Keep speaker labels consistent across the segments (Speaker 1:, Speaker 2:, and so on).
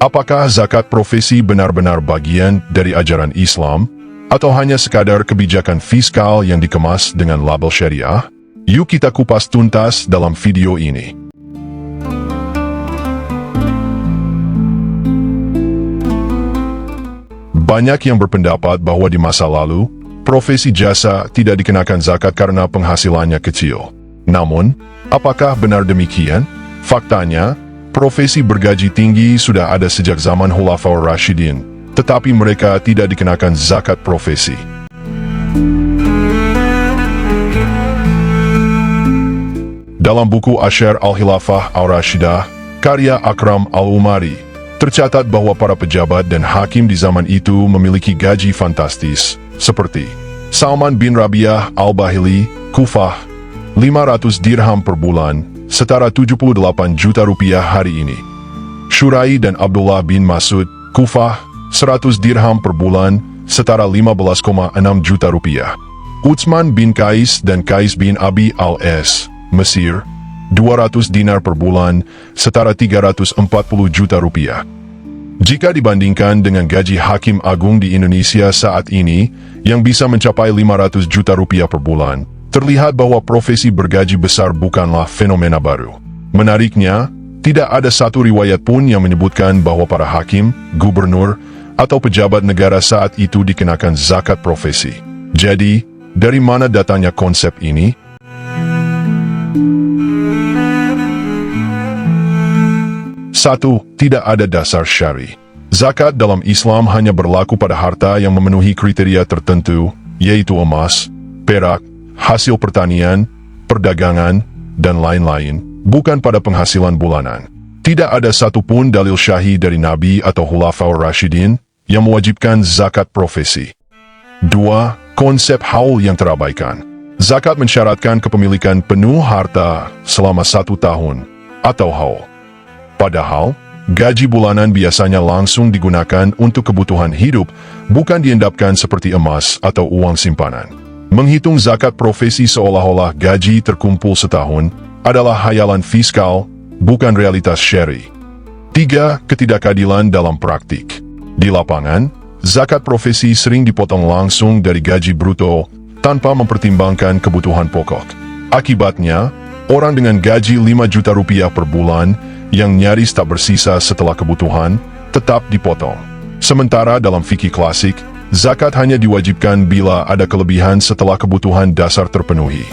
Speaker 1: Apakah zakat profesi benar-benar bagian dari ajaran Islam, atau hanya sekadar kebijakan fiskal yang dikemas dengan label syariah? Yuk kita kupas tuntas dalam video ini. Banyak yang berpendapat bahwa di masa lalu, profesi jasa tidak dikenakan zakat karena penghasilannya kecil. Namun, apakah benar demikian? Faktanya, profesi bergaji tinggi sudah ada sejak zaman Khulafaur Rasyidin, tetapi mereka tidak dikenakan zakat profesi. Dalam buku Asyar al-Khilafah al-Rashidah, karya Akram al-Umari, tercatat bahwa para pejabat dan hakim di zaman itu memiliki gaji fantastis, seperti Salman bin Rabi'ah al-Bahili, Kufah, 500 dirham per bulan, setara 78 juta rupiah hari ini. Syurai dan Abdullah bin Masud, Kufah, 100 dirham per bulan, setara 15,6 juta rupiah. Utsman bin Qais dan Qais bin Abi al-As, Mesir, 200 dinar per bulan, setara 340 juta rupiah. Jika dibandingkan dengan gaji hakim agung di Indonesia saat ini, yang bisa mencapai 500 juta rupiah per bulan, terlihat bahwa profesi bergaji besar bukanlah fenomena baru. Menariknya, tidak ada satu riwayat pun yang menyebutkan bahwa para hakim, gubernur, atau pejabat negara saat itu dikenakan zakat profesi. Jadi, dari mana datangnya konsep ini? Satu, tidak ada dasar syar'i. Zakat dalam Islam hanya berlaku pada harta yang memenuhi kriteria tertentu, yaitu emas, perak, hasil pertanian, perdagangan, dan lain-lain, bukan pada penghasilan bulanan. Tidak ada satupun dalil syahih dari Nabi atau Khulafaur Rasyidin yang mewajibkan zakat profesi. 2. Konsep haul yang terabaikan. Zakat mensyaratkan kepemilikan penuh harta selama 1 tahun, atau haul. Padahal, gaji bulanan biasanya langsung digunakan untuk kebutuhan hidup, bukan diendapkan seperti emas atau uang simpanan. Menghitung zakat profesi seolah-olah gaji terkumpul setahun adalah hayalan fiskal, bukan realitas syar'i. 3. Ketidakadilan dalam praktik. Di lapangan, zakat profesi sering dipotong langsung dari gaji bruto tanpa mempertimbangkan kebutuhan pokok. Akibatnya, orang dengan gaji 5 juta rupiah per bulan yang nyaris tak bersisa setelah kebutuhan tetap dipotong. Sementara dalam fikih klasik, zakat hanya diwajibkan bila ada kelebihan setelah kebutuhan dasar terpenuhi.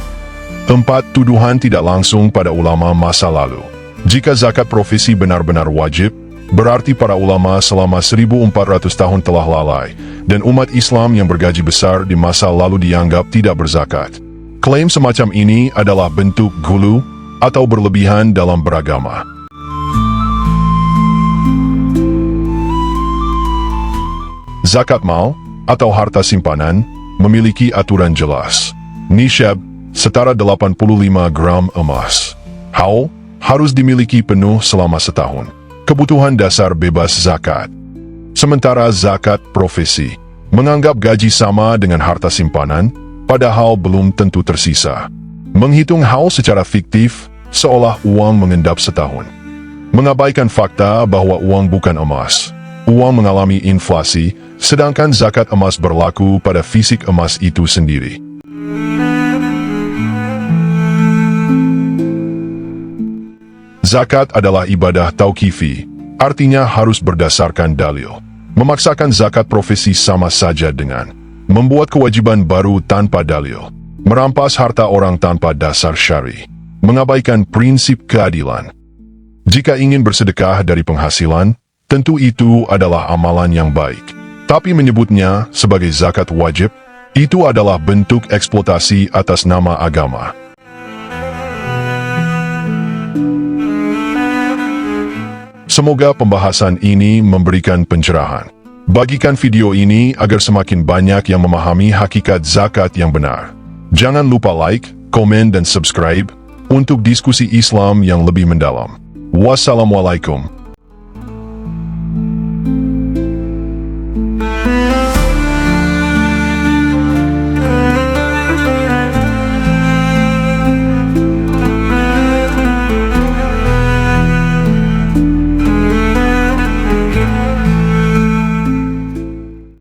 Speaker 1: 4. Tuduhan tidak langsung pada ulama masa lalu. Jika zakat profesi benar-benar wajib, berarti para ulama selama 1400 tahun telah lalai, dan umat Islam yang bergaji besar di masa lalu dianggap tidak berzakat. Klaim semacam ini adalah bentuk ghulu atau berlebihan dalam beragama. Zakat mal, atau harta simpanan, memiliki aturan jelas. Nisyab, setara 85 gram emas. Haul, harus dimiliki penuh selama setahun. Kebutuhan dasar bebas zakat. Sementara zakat profesi, menganggap gaji sama dengan harta simpanan, padahal belum tentu tersisa. Menghitung haul secara fiktif, seolah uang mengendap setahun. Mengabaikan fakta bahwa uang bukan emas. Uang mengalami inflasi, sedangkan zakat emas berlaku pada fisik emas itu sendiri. Zakat adalah ibadah tauqifi, artinya harus berdasarkan dalil. Memaksakan zakat profesi sama saja dengan membuat kewajiban baru tanpa dalil, merampas harta orang tanpa dasar syar'i, mengabaikan prinsip keadilan. Jika ingin bersedekah dari penghasilan, tentu itu adalah amalan yang baik. Tapi menyebutnya sebagai zakat wajib, itu adalah bentuk eksploitasi atas nama agama. Semoga pembahasan ini memberikan pencerahan. Bagikan video ini agar semakin banyak yang memahami hakikat zakat yang benar. Jangan lupa like, komen, dan subscribe untuk diskusi Islam yang lebih mendalam. Wassalamualaikum.